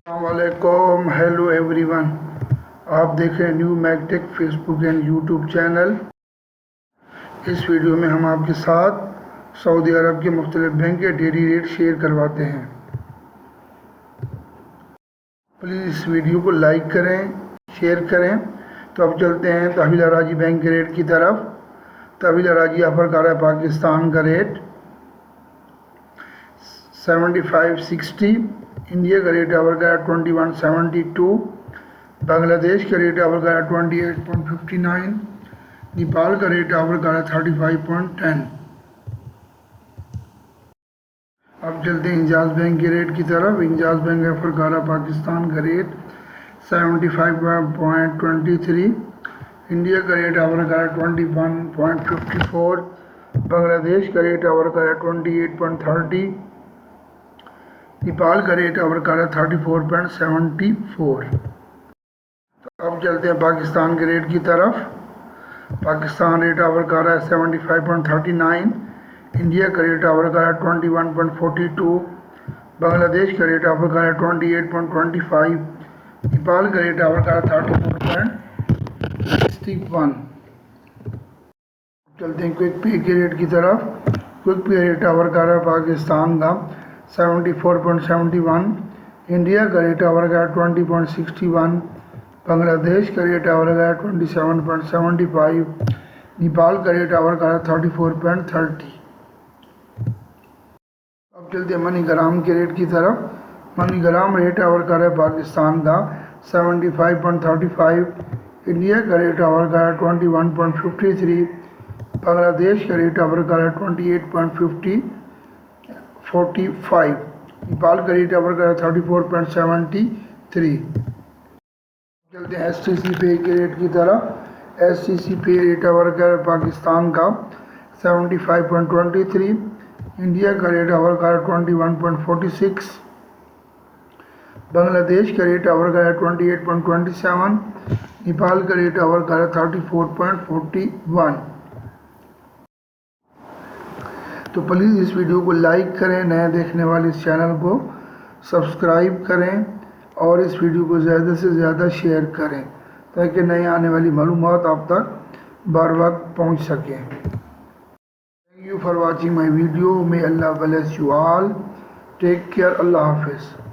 अस्सलामुअलैकुम, hello everyone. आप देख रहे हैं new Magtech Facebook and YouTube channel. इस वीडियो में हम आपके साथ सऊदी अरब के मुख्तलिफ बैंक के डेली रेट शेयर करवाते हैं। प्लीज़ इस वीडियो को लाइक करें, शेयर करें। तो अब चलते हैं तहवील अराजी बैंक के रेट की तरफ। तहवील अराजी ऑफर कर रहा है पाकिस्तान का रेट 75.60, इंडिया का रेट ऑफर कर रहा है 21.72, बांग्लादेश का रेट ऑफर कर रहा है 28.59, नेपाल का रेट ऑफर कर रहा है 35.10। अब चलते हैं इंजाज बैंक के रेट की तरफ। इंजाज बैंक ऑफर कर रहा है पाकिस्तान का रेट 75.23, इंडिया का रेट ऑफर कर रहा है 21.54, बांग्लादेश का रेट ऑफर कर रहा है 28.30, नेपाल का रेट ऑफर कर रहा है 34.74। तो अब चलते हैं पाकिस्तान के रेट की तरफ। पाकिस्तान रेट ऑफर कर रहा है 75.39, इंडिया का रेट ऑफर कर रहा है 21.42, बांग्लादेश का रेट ऑफर कर रहा है 28.25, नेपाल का रेट ऑफर कर रहा है 34.61। चलते हैं क्विक पे के रेट की तरफ। क्विक पे रेट ऑफर कर रहा है पाकिस्तान का 74.71, इंडिया का रेट ऑफर कर रहा है 20.61, बांग्लादेश का रेट ऑफर कर रहा है 27.75, नेपाल का रेट ऑफर कर रहा है 34.30। अब चलते हैं मनीग्राम के रेट की तरफ। मनीग्राम रेट ऑफर कर रहा है पाकिस्तान का 75.35, इंडिया का रेट ऑफर कर रहा है 21.53, बांग्लादेश का रेट ऑफर कर रहा है 28.45, नेपाल का रेट ऑफर कर रहा है 34.73। चलते हैं STC पे के रेट की तरफ। STC पे रेट ऑफर कर रहा है पाकिस्तान का 75.23, इंडिया का रेट ऑफर कर रहा है 21.46, बांग्लादेश का रेट ऑफर कर रहा है 28.27, नेपाल का रेट ऑफर कर रहा है 34.41। तो प्लीज़ इस वीडियो को लाइक करें, नए देखने वाले इस चैनल को सब्सक्राइब करें और इस वीडियो को ज़्यादा से ज़्यादा शेयर करें ताकि नए आने वाली मालूमात आप तक बार वक्त पहुँच सकें। Thank you for watching my video. May Allah bless you all. Take care. अल्लाह हाफिज़।